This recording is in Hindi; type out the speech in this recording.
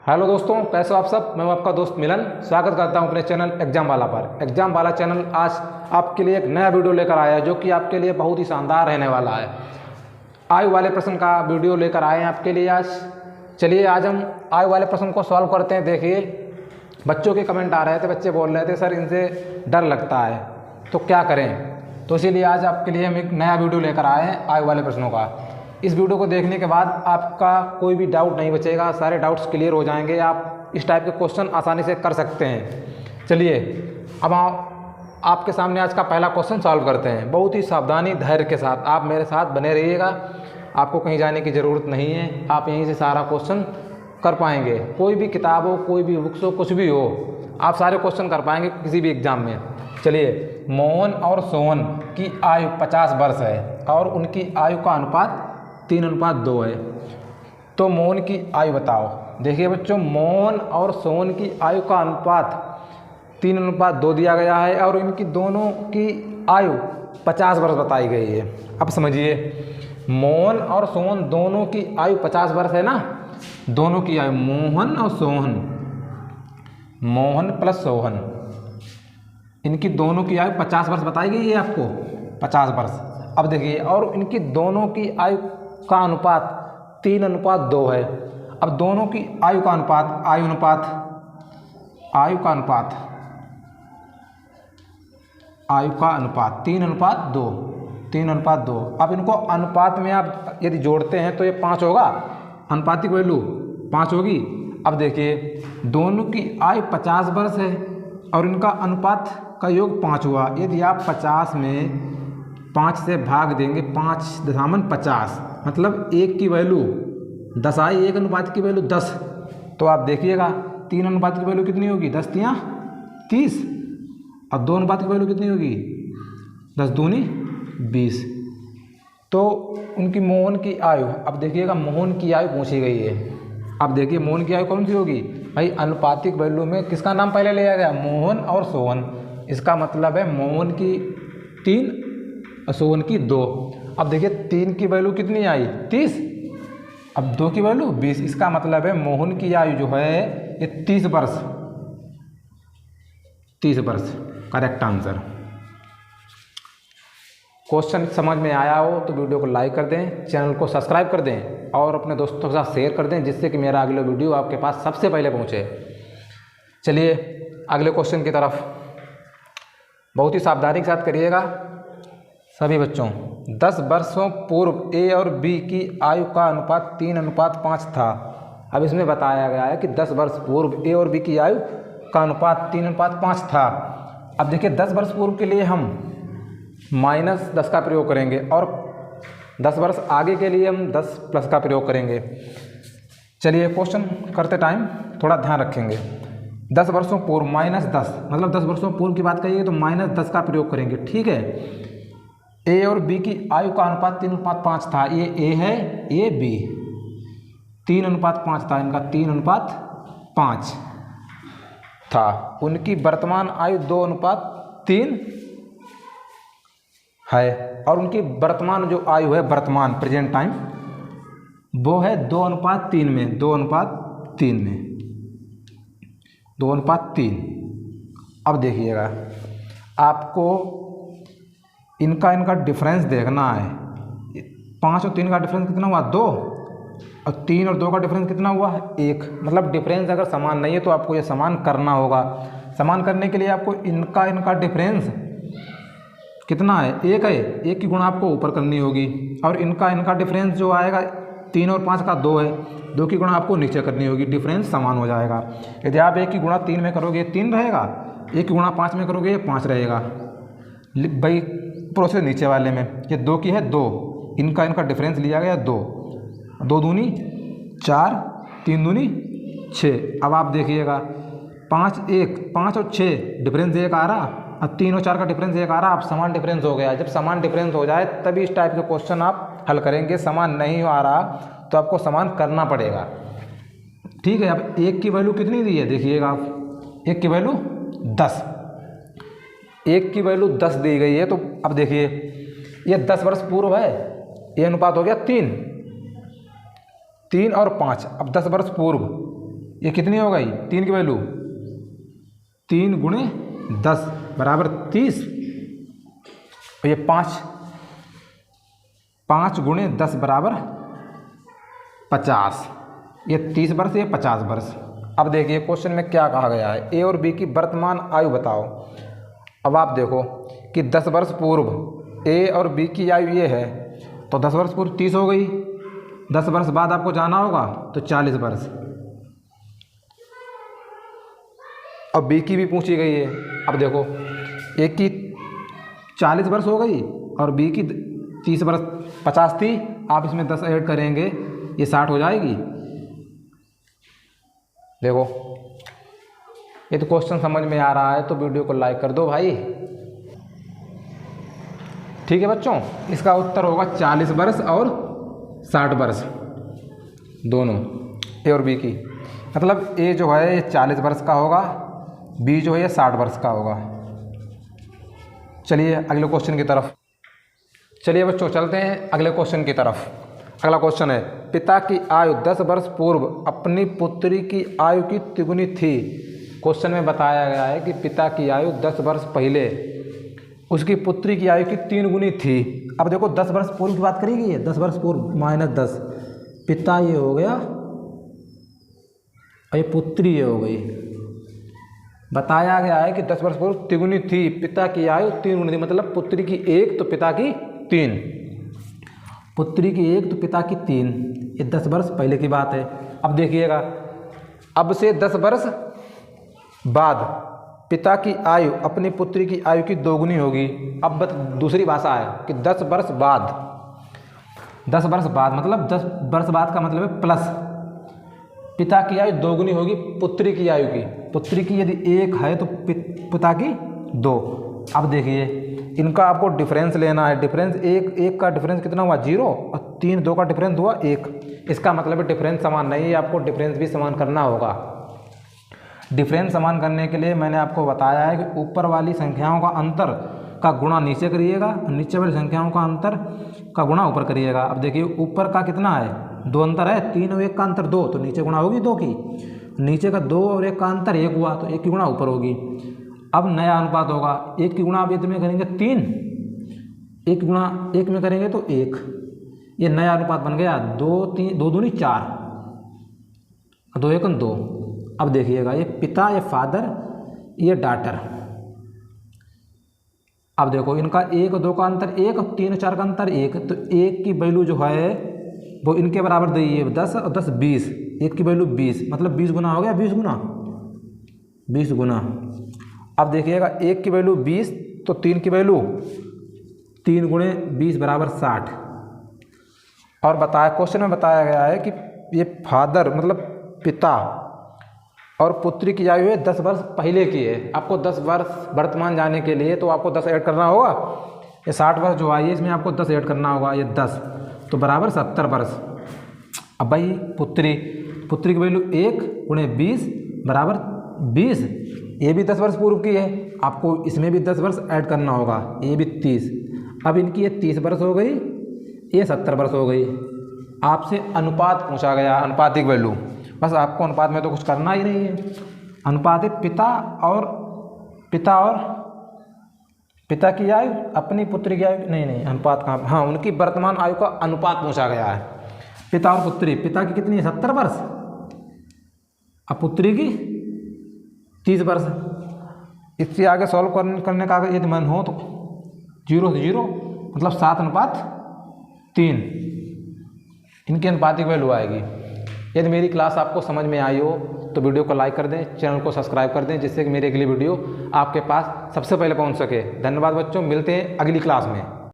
हेलो दोस्तों, कैसे हो आप सब। मैं हूं आपका दोस्त मिलन। स्वागत करता हूं अपने चैनल एग्जाम वाला पर। एग्जाम वाला चैनल आज आपके लिए एक नया वीडियो लेकर आया है जो कि आपके लिए बहुत ही शानदार रहने वाला है। आयु वाले प्रश्न का वीडियो लेकर आए हैं आपके लिए आज। चलिए आज हम आयु वाले प्रश्न को सॉल्व करते हैं। देखिए, बच्चों के कमेंट आ रहे थे, बच्चे बोल रहे थे सर इनसे डर लगता है तो क्या करें। तो इसीलिए आज आपके लिए हम एक नया वीडियो लेकर आए हैं आयु वाले प्रश्नों का। इस वीडियो को देखने के बाद आपका कोई भी डाउट नहीं बचेगा, सारे डाउट्स क्लियर हो जाएंगे। आप इस टाइप के क्वेश्चन आसानी से कर सकते हैं। चलिए अब आपके सामने आज का पहला क्वेश्चन सॉल्व करते हैं। बहुत ही सावधानी धैर्य के साथ आप मेरे साथ बने रहिएगा। आपको कहीं जाने की ज़रूरत नहीं है, आप यहीं से सारा क्वेश्चन कर पाएंगे। कोई भी किताब हो, कोई भी बुक्स हो, कुछ भी हो, आप सारे क्वेश्चन कर पाएंगे किसी भी एग्जाम में। चलिए, मोहन और सोहन की आयु 50 वर्ष है और उनकी आयु का अनुपात 3:2 है। तो मोहन की आयु बताओ। देखिए बच्चों, मोहन और सोहन की आयु का अनुपात 3:2 दिया गया है और इनकी दोनों की आयु 50 वर्ष बताई गई है। अब समझिए, मोहन और सोहन दोनों की आयु 50 वर्ष है ना। दोनों की आयु, मोहन और सोहन, मोहन प्लस सोहन, इनकी दोनों की आयु 50 वर्ष बताई गई है आपको, 50 वर्ष। अब देखिए, और इनकी दोनों की आयु का अनुपात 3:2 है। अब दोनों की आयु का अनुपात, आयु का अनुपात 3:2। अब इनको अनुपात में आप यदि जोड़ते हैं तो ये 5 होगा, अनुपातिक वैल्यू 5 होगी। अब देखिए, दोनों की आयु 50 वर्ष है और इनका अनुपात का योग 5 हुआ। यदि आप 50 में 5 से भाग देंगे, 5.50, मतलब 1 की वैल्यू 10 आई, 1 अनुपात की वैल्यू 10। तो आप देखिएगा 3 अनुपात की वैल्यू कितनी होगी, 10 तियाँ 30, और 2 अनुपात की वैल्यू कितनी होगी, 10 दूनी 20। तो उनकी मोहन की आयु, अब देखिएगा मोहन की आयु पूछी गई है। अब देखिए मोहन की आयु कौन सी होगी भाई, अनुपातिक वैल्यू में किसका नाम पहले लिया गया, मोहन और सोहन। इसका मतलब है मोहन की 3 और सोहन की 2। अब देखिए 3 की वैल्यू कितनी आई, 30, अब 2 की वैल्यू 20। इसका मतलब है मोहन की आयु जो है ये 30 वर्ष, 30 वर्ष करेक्ट आंसर। क्वेश्चन समझ में आया हो तो वीडियो को लाइक कर दें, चैनल को सब्सक्राइब कर दें और अपने दोस्तों के साथ शेयर कर दें, जिससे कि मेरा अगला वीडियो आपके पास सबसे पहले पहुंचे। चलिए अगले क्वेश्चन की तरफ बहुत ही सावधानी के साथ करिएगा सभी बच्चों। 10 वर्षों पूर्व ए और बी की आयु का अनुपात 3:5 था। अब इसमें बताया गया है कि 10 वर्ष पूर्व ए और बी की आयु का अनुपात 3:5 था। अब देखिए 10 वर्ष पूर्व के लिए हम -10 का प्रयोग करेंगे और 10 वर्ष आगे के लिए हम 10 प्लस का प्रयोग करेंगे। चलिए क्वेश्चन करते टाइम थोड़ा ध्यान रखेंगे। 10 वर्षों पूर्व -10, मतलब 10 वर्षों पूर्व की बात करिए तो -10 का प्रयोग करेंगे, ठीक है। ए और बी की आयु का अनुपात 3:5 था। ये ए है, ये बी, 3:5 था, इनका 3:5 था। उनकी वर्तमान आयु 2:3 है और उनकी वर्तमान जो आयु है, वर्तमान प्रेजेंट टाइम, वो है 2:3 में, 2:3। अब देखिएगा, आपको इनका डिफरेंस देखना है। 5 और 3 का डिफरेंस कितना हुआ, 2, और 3 और 2 का डिफरेंस कितना हुआ, 1। मतलब डिफरेंस अगर समान नहीं है तो आपको ये समान करना होगा। समान करने के लिए आपको इनका डिफरेंस कितना है, 1 है, 1 की गुणा आपको ऊपर करनी होगी, और इनका डिफरेंस जो आएगा 3 और 5 का 2 है, 2 की गुणा आपको नीचे करनी होगी, डिफरेंस समान हो जाएगा। यदि आप 1 की गुणा 3 में करोगे 3 रहेगा, 1 की गुणा 5 में करोगे 5 रहेगा। भाई प्रोसेस नीचे वाले में, ये 2 की है 2, इनका डिफरेंस लिया गया 2, 2 दूनी 4, 3 दूनी 6। अब आप देखिएगा 5 और 6 डिफरेंस 1 आ रहा, अब 3 और 4 का डिफरेंस 1 आ रहा, अब समान डिफरेंस हो गया। जब समान डिफरेंस हो जाए तभी इस टाइप के क्वेश्चन आप हल करेंगे। समान नहीं आ रहा तो आपको समान करना पड़ेगा, ठीक है। अब 1 की वैल्यू कितनी दी है, देखिएगा आप, 1 की वैल्यू 10, 1 की वैल्यू 10 दी गई है। तो अब देखिए ये 10 वर्ष पूर्व है, ये अनुपात हो गया 3, 3 और 5। अब 10 वर्ष पूर्व ये कितनी हो गई 3 की वैल्यू 3 गुणे 10 बराबर 30। और ये 5 गुणे 10 बराबर 50। ये 30 वर्ष, ये 50 वर्ष। अब देखिए क्वेश्चन में क्या कहा गया है, ए और बी की वर्तमान आयु बताओ। अब आप देखो कि 10 वर्ष पूर्व ए और बी की आयु ये है, तो 10 वर्ष पूर्व 30 हो गई। 10 वर्ष बाद आपको जाना होगा तो 40 वर्ष। अब बी की भी पूछी गई है। अब देखो ए की 40 वर्ष हो गई और बी की 30 वर्ष 50 थी, आप इसमें 10 ऐड करेंगे ये 60 हो जाएगी। देखो ये तो क्वेश्चन समझ में आ रहा है तो वीडियो को लाइक कर दो भाई। ठीक है बच्चों, इसका उत्तर होगा 40 वर्ष और 60 वर्ष दोनों ए और बी की। मतलब ए जो है ये 40 वर्ष का होगा, बी जो है ये 60 वर्ष का होगा। चलिए अगले क्वेश्चन की तरफ। चलिए बच्चों चलते हैं अगले क्वेश्चन की तरफ। अगला क्वेश्चन है, पिता की आयु 10 वर्ष पूर्व अपनी पुत्री की आयु की तिगुनी थी। क्वेश्चन में बताया गया है कि पिता की आयु 10 वर्ष पहले उसकी पुत्री की आयु की 3 गुनी थी। अब देखो 10 वर्ष पूर्व की बात करेगी, ये 10 वर्ष पूर्व माइनस 10, पिता ये हो गया और ये पुत्री ये हो गई। बताया गया है कि 10 वर्ष पूर्व तिगुनी थी, पिता की आयु 3 गुनी थी। मतलब पुत्री की 1 तो पिता की 3, पुत्री की 1 तो पिता की 3। ये 10 वर्ष पहले की बात है। अब देखिएगा, अब से 10 वर्ष बाद पिता की आयु अपनी पुत्री की आयु की 2 गुनी होगी। अब दूसरी भाषा है कि 10 वर्ष बाद, 10 वर्ष बाद मतलब 10 वर्ष बाद का मतलब है प्लस पिता की आयु 2 गुनी होगी पुत्री की आयु की। पुत्री की यदि 1 है तो पिता की 2। अब देखिए इनका आपको डिफरेंस लेना है। डिफरेंस 1 का डिफरेंस कितना हुआ 0 और 3 2 का डिफरेंस हुआ 1। इसका मतलब है डिफरेंस समान नहीं है, आपको डिफरेंस भी समान करना होगा। डिफरेंस समान करने के लिए मैंने आपको बताया है कि ऊपर वाली संख्याओं का अंतर का गुणा नीचे करिएगा, नीचे वाली संख्याओं का अंतर का गुणा ऊपर करिएगा। अब देखिए ऊपर का कितना है 2 अंतर है, 3 और 1 का अंतर 2, तो नीचे गुणा होगी 2 की। नीचे का 2 और 1 का अंतर 1 हुआ तो 1 की गुणा ऊपर होगी। अब नया अनुपात होगा, 1 की गुणा आप में करेंगे 3, 1 की गुणा 1 में करेंगे तो 1। ये नया अनुपात बन गया 2 दूनी 4, 2 1 2। अब देखिएगा ये पिता, ये फादर, ये डॉटर। अब देखो इनका 1 और 2 का अंतर 1 और 3 और 4 का अंतर 1, तो 1 की वैल्यू जो है वो इनके बराबर दी है 10 और 10 20। 1 की वैल्यू 20 मतलब 20 गुना हो गया, 20 गुना। अब देखिएगा 1 की वैल्यू 20 तो 3 की वैल्यू 3 गुणे 20 बराबर 60। और बताया क्वेश्चन में बताया गया है कि ये फादर मतलब पिता और पुत्री की आयु है 10 वर्ष पहले की है। आपको 10 वर्ष वर्तमान जाने के लिए तो आपको 10 ऐड करना होगा। ये 60 वर्ष जो आई है इसमें आपको 10 ऐड करना होगा, ये 10 तो बराबर 70 वर्ष। अब भाई पुत्री की वैल्यू 1 गुणे 20 बराबर 20, ये भी 10 वर्ष पूर्व की है, आपको इसमें भी 10 वर्ष ऐड करना होगा, ये भी 30। अब इनकी ये 30 वर्ष हो गई, ये 70 वर्ष हो गई। आपसे अनुपात पूछा गया, अनुपातिक वैल्यू। बस आपको अनुपात में तो कुछ करना ही नहीं है। अनुपात है पिता की आयु अपनी पुत्री की आयु, नहीं अनुपात कहाँ, हाँ उनकी वर्तमान आयु का अनुपात पूछा गया है। पिता और पुत्री, पिता की कितनी है 70 वर्ष, अब पुत्री की 30 वर्ष। इससे आगे सॉल्व करने का यदि मन हो तो 0 से 0 मतलब 7:3 इनकी अनुपातिक वैल्यू आएगी। यदि मेरी क्लास आपको समझ में आई हो तो वीडियो को लाइक कर दें, चैनल को सब्सक्राइब कर दें, जिससे कि मेरी अगली वीडियो आपके पास सबसे पहले पहुंच सके। धन्यवाद बच्चों, मिलते हैं अगली क्लास में।